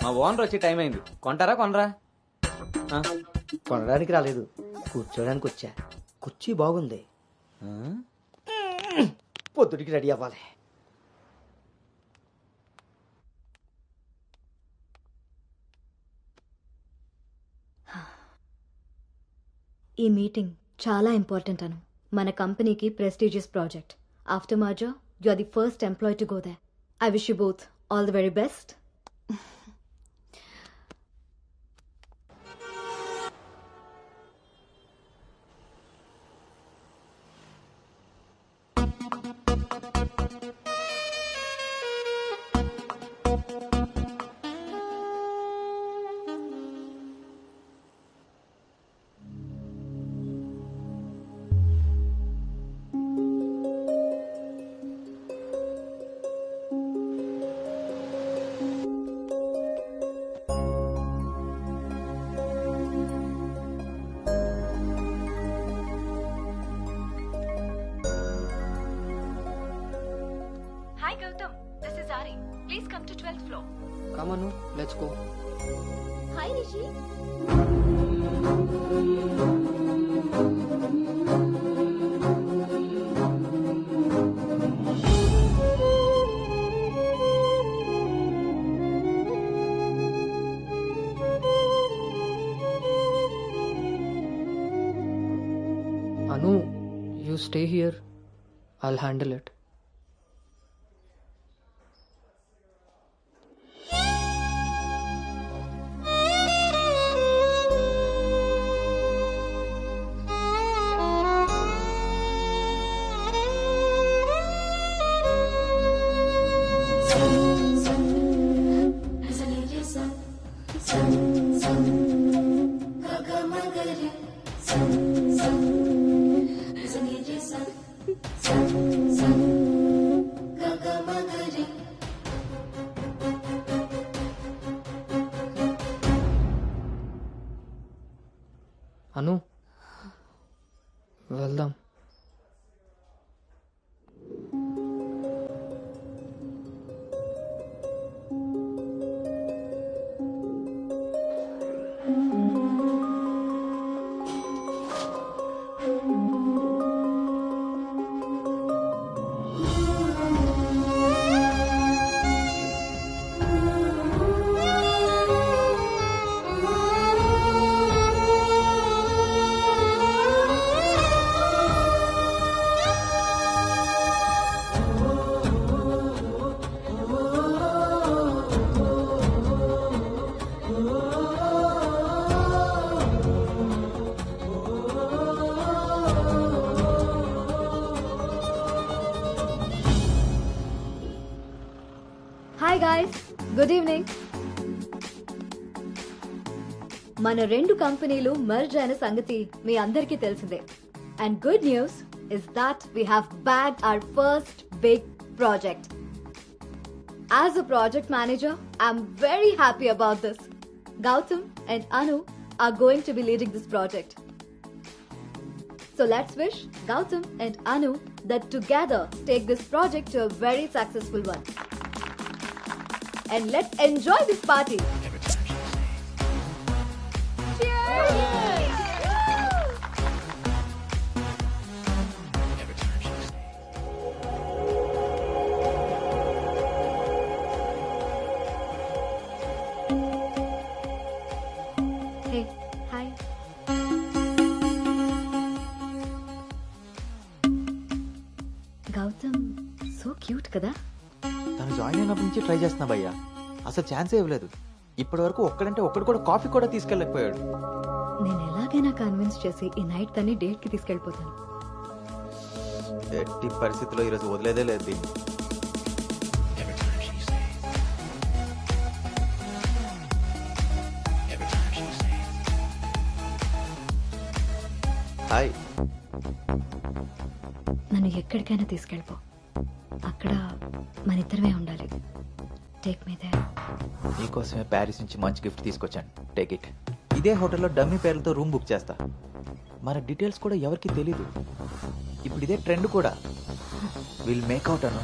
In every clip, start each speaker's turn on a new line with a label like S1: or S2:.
S1: మా ఓనర్ వచ్చే టైం అయింది. కొంటారా కొనరా? ఆ,
S2: కొనడానికి రాలేదు, కూర్చోడానికి వచ్చా. కుర్చీ బాగుంది,
S1: ఆ?
S2: పొద్దుటికి రెడీ అవ్వాలి.
S3: ఈ మీటింగ్ చాలా ఇంపార్టెంట్ అను. మన కంపెనీకి prestigious project. After merger you are the first employee to go there. I wish you both all the very best. Hi Gautam, this is Ari. Please come to 12th floor.
S2: Come on, let's go.
S3: Hi Rishi.
S2: Anu, you stay here, I'll handle it. Anu, వెళ్దాం.
S3: Hi guys, good evening. మన రెండు కంపెనీలు merge అయిన సంగతి మీ అందరికీ తెలిసిందే. And good news is that we have bagged our first big project. As a project manager, I'm very happy about this. Gautam and Anu are going to be leading this project. So let's wish Gautam and Anu that together take this project to a very successful one. And let's enjoy this party. Hey, hi. Gautam, so cute కదా?
S1: తను join అయినప్పటి నుంచి try చేస్తున్నా భయ్యా, అసలు ఛాన్సే ఇవ్వలేదు. ఇప్పటి వరకు ఒక్కడంటే ఒక్కడు కూడా కాఫీ కూడా తీసుకెళ్ళకపోయాడు.
S3: నేను ఎలాగైనా కన్విన్స్ చేసి ఈ నైట్ తన్ని డేట్ కి తీసుకెళ్ళిపోతాను.
S1: ఎట్టి పరిస్థితిలో ఈరోజు వదిలేదే లేదు దీన్ని. హాయ్,
S3: నన్ను ఎక్కడికైనా తీసుకెళ్ళిపో. అక్కడ మన ఇద్దరమే ఉండాలి. Take me there.
S1: నీకోసమే ప్యారిస్ నుంచి మంచి గిఫ్ట్ తీసుకొచ్చాను, టేక్ ఇట్. ఇదే హోటల్లో డమ్మీ పేర్లతో రూమ్ బుక్ చేస్తా. మన డీటెయిల్స్ కూడా ఎవరికి తెలీదు. ఇప్పుడు ఇదే ట్రెండ్ కూడా. Will make out Anu.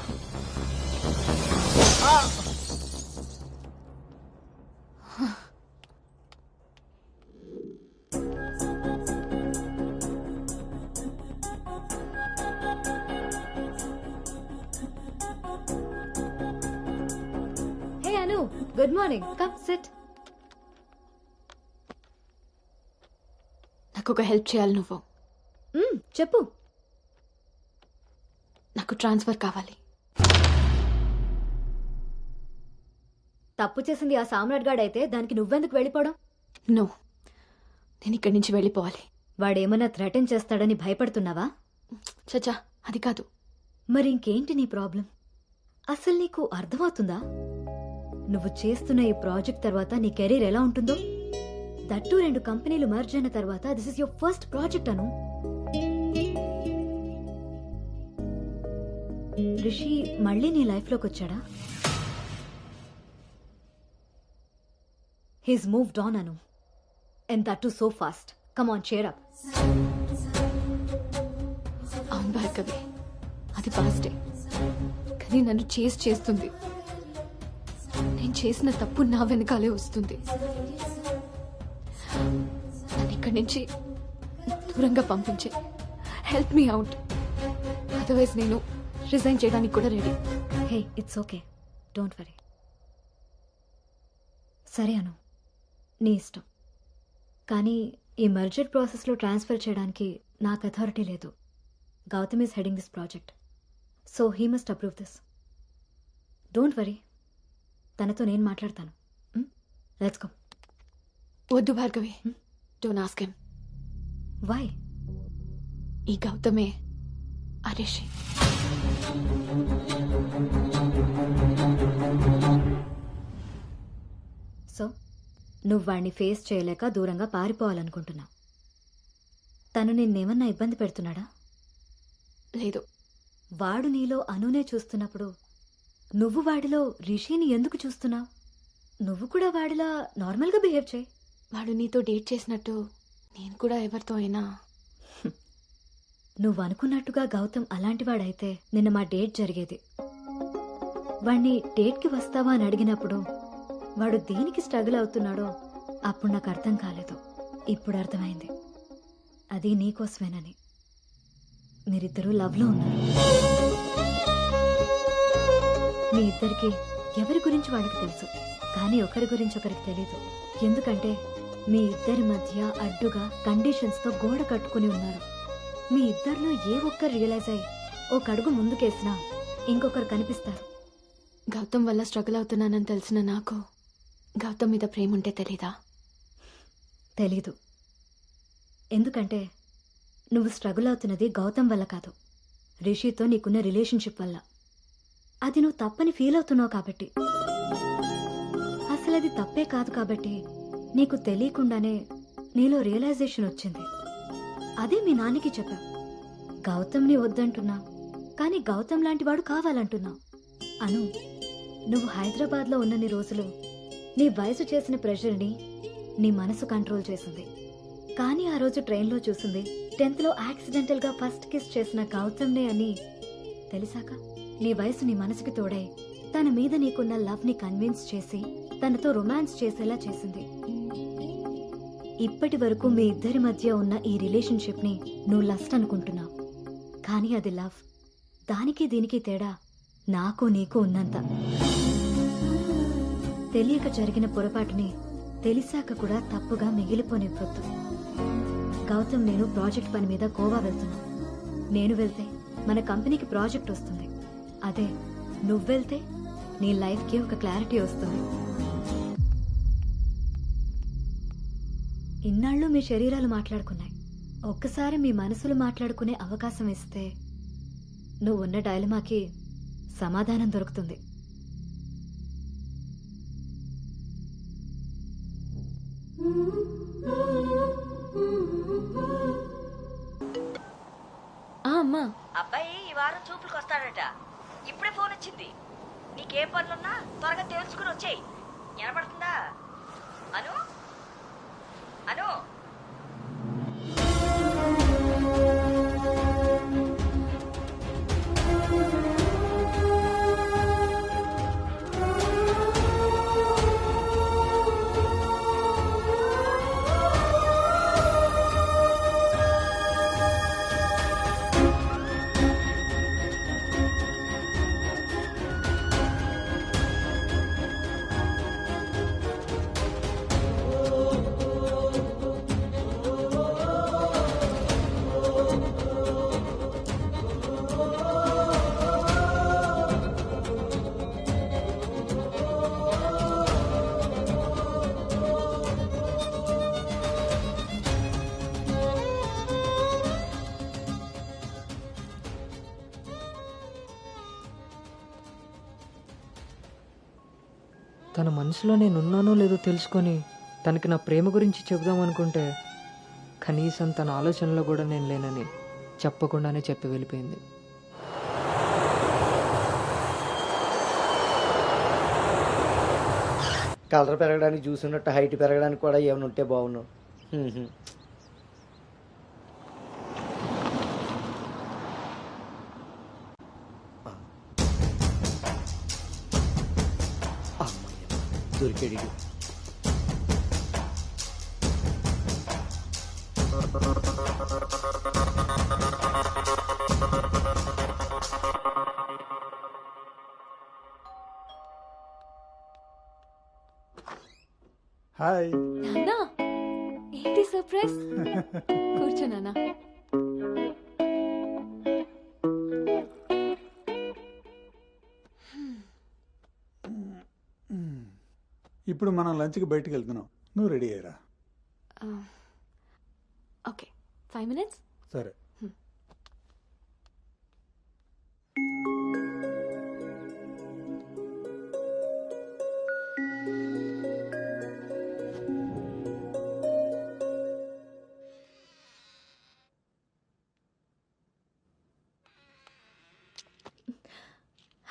S3: Hey Anu, good morning. Come SIT.
S4: నాకు ఒక హెల్ప్ చేయాలి నువ్వు.
S3: చెప్పు.
S4: నాకు ట్రాన్స్ఫర్ కావాలి.
S3: తప్పు చేసింది ఆ సామ్రాట్ గాడైతే దానికి నువ్వెందుకు వెళ్ళిపోవడం?
S4: నో, నేను ఇక్కడి నుంచి వెళ్ళిపోవాలి.
S3: వాడేమన్నా థ్రెటన్ చేస్తాడని భయపడుతున్నావా?
S4: చచ్చా, అది కాదు.
S3: మరి ఇంకేంటి నీ ప్రాబ్లం? అసలు నీకు అర్థమవుతుందా నువ్వు చేస్తున్న ఈ ప్రాజెక్ట్ తర్వాత నీ కెరీర్ ఎలా ఉంటుందో? దట్టు 2 కంపెనీలు మర్జ్ అయిన తర్వాత this is your first project Anu. Rishi మళ్ళీ నీ లైఫ్ లోకి వచ్చాడా? He's moved on Anu, and that too so fast. Come on, cheer up.
S4: అవును భార్గవి, అది పాస్టే, కానీ నన్ను చేస్తుంది. నేను చేసిన తప్పు నా వెనకాలే వస్తుంది. నన్ను ఇక్కడి నుంచి దూరంగా పంపించే. హెల్ప్ మీ అవుట్, అదర్వైజ్ నేను రిజైన్ చేయడానికి కూడా ready.
S3: Hey, it's okay, don't worry. సరే అను, నీ ఇష్టం. కానీ ఈ మర్జర్ ప్రాసెస్లో ట్రాన్స్ఫర్ చేయడానికి నాకు అథారిటీ లేదు. Gautam is heading this project, so he must approve this. Don't worry, తనతో నేను మాట్లాడతాను. Let's go.
S4: వద్దు Bhargavi, don't ask him.
S3: Why?
S4: ఈ గౌతమే ఆ రిషి.
S3: సో నువ్వు వాడిని ఫేస్ చేయలేక దూరంగా పారిపోవాలనుకుంటున్నావు. తను నిన్నేమన్నా ఇబ్బంది పెడుతున్నాడా?
S4: లేదు.
S3: వాడు నీలో అనునే చూస్తున్నప్పుడు నువ్వు వాడిలో రిషిని ఎందుకు చూస్తున్నావు? నువ్వు కూడా వాడిలా నార్మల్గా బిహేవ్ చేయి.
S4: వాడు నీతో డేట్ చేసినట్టు నేను కూడా ఎవరితో అయినా.
S3: నువ్వు అనుకున్నట్టుగా గౌతమ్ అలాంటివాడైతే నిన్న మా డేట్ జరిగేది. వాణ్ణి డేట్కి వస్తావా అని అడిగినప్పుడు వాడు దేనికి స్ట్రగుల్ అవుతున్నాడో అప్పుడు నాకు అర్థం కాలేదు. ఇప్పుడు అర్థమైంది, అది నీకోసమేనని. మీరిద్దరూ లవ్లో ఉన్నారు. మీ ఇద్దరికి ఎవరి గురించి వాళ్ళకి తెలుసు, కానీ ఒకరి గురించి ఒకరికి తెలీదు. ఎందుకంటే మీ ఇద్దరి మధ్య అడ్డుగా కండిషన్స్తో గోడ కట్టుకుని ఉన్నారు. మీ ఇద్దరిలో ఏ ఒక్కరు రియలైజ్ అయ్యి ఒక అడుగు ముందుకేసినా ఇంకొకరు కనిపిస్తారు.
S4: గౌతమ్ వల్ల స్ట్రగుల్ అవుతున్నానని తెలిసిన నాకు గౌతమ్ మీద ప్రేమ ఉంటే తెలీదా?
S3: తెలీదు. ఎందుకంటే నువ్వు స్ట్రగుల్ అవుతున్నది గౌతమ్ వల్ల కాదు, రిషితో నీకున్న రిలేషన్షిప్ వల్ల. అది నువ్వు తప్పని ఫీల్ అవుతున్నావు కాబట్టి. అసలు అది తప్పే కాదు కాబట్టి నీకు తెలియకుండానే నీలో రియలైజేషన్ వచ్చింది. అదే మీ నాన్నకి చెప్పావు. గౌతమ్ని వద్దంటున్నావు, కానీ గౌతమ్ లాంటి వాడు కావాలంటున్నావు. అను, నువ్వు హైదరాబాద్లో ఉన్నన్ని రోజులు నీ వయసు చేసిన ప్రెషర్ని నీ మనసు కంట్రోల్ చేసింది. కానీ ఆ రోజు ట్రైన్లో చూసింది 10th లో యాక్సిడెంటల్గా ఫస్ట్ కిస్ చేసిన గౌతమ్నే అని తెలిసాక నీ వయసు నీ మనసుకి తోడై తన మీద నీకున్న లవ్ని కన్విన్స్ చేసి తనతో రొమాన్స్ చేసేలా చేసింది. ఇప్పటి వరకు మీ ఇద్దరి మధ్య ఉన్న ఈ రిలేషన్షిప్ని నువ్వు లస్ట్ అనుకుంటున్నావు, కానీ అది లవ్. దానికి దీనికి తేడా నాకు నీకు ఉన్నంత. తెలియక జరిగిన పొరపాటుని తెలిసాక కూడా తప్పుగా మిగిలిపోనివ్వద్దు. గౌతమ్, నేను ప్రాజెక్ట్ పని మీద గోవా వెళ్తున్నా. నేను వెళ్తే మన కంపెనీకి ప్రాజెక్ట్ వస్తుంది. అదే నువ్వెళ్తే నీ లైఫ్కి ఒక క్లారిటీ వస్తుంది. ఇన్నాళ్ళు మీ శరీరాలు మాట్లాడుకున్నాయి, ఒక్కసారి మీ మనసులు మాట్లాడుకునే అవకాశం ఇస్తే నువ్వున్న డైలమాకి సమాధానం దొరుకుతుంది.
S4: అమ్మా,
S5: అబ్బాయి ఈ వారం చూపులకు వస్తాడట. ఇప్పుడే ఫోన్ వచ్చింది. నీకేం పనులున్నా త్వరగా తెలుసుకుని వచ్చేయి. వినపడుతుందా? అను అను
S2: తన మనసులో నేనున్నానో లేదో తెలుసుకొని తనకి నా ప్రేమ గురించి చెబుదాం అనుకుంటే కనీసం తన ఆలోచనలో కూడా నేను లేనని చెప్పకుండానే చెప్పి వెళ్ళిపోయింది.
S6: కలర్ పెరగడానికి చూసినట్టు హైట్ పెరగడానికి కూడా ఏమైనా ఉంటే బాగున్నావు. దొరికాడు.
S7: హాయ్.
S4: నాన్నా ఏంటి సర్ప్రైజ్? కూర్చో నాన్న.
S7: ఇప్పుడు మనం లంచ్కి బయటికి వెళ్తున్నాం, నువ్వు రెడీ అయ్యరా.
S4: Okay 5 minutes.
S7: సరే.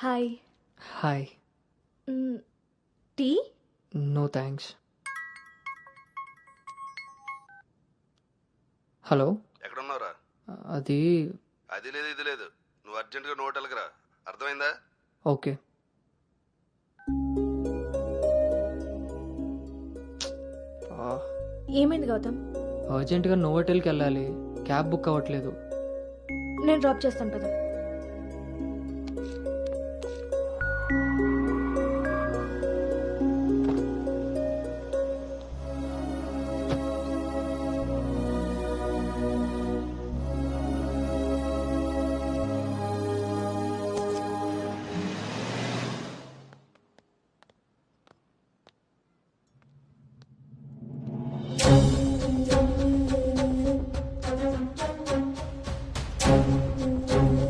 S4: Hi.
S2: Hi.
S4: Tea?
S2: No thanks. Hello,
S8: ఎక్కడున్నావురా?
S2: అది
S8: అది లేదు ఇది లేదు, నువ్వు అర్జెంటుగా నోటెల్కి రా, అర్థమైందా?
S2: ఓకే.
S4: ఏమైంది గౌతమ్?
S2: అర్జెంటుగా నోవోటెల్కి వెళ్ళాలి, క్యాబ్ బుక్ అవ్వట్లేదు.
S4: నేను డ్రాప్ చేస్తాను కదా.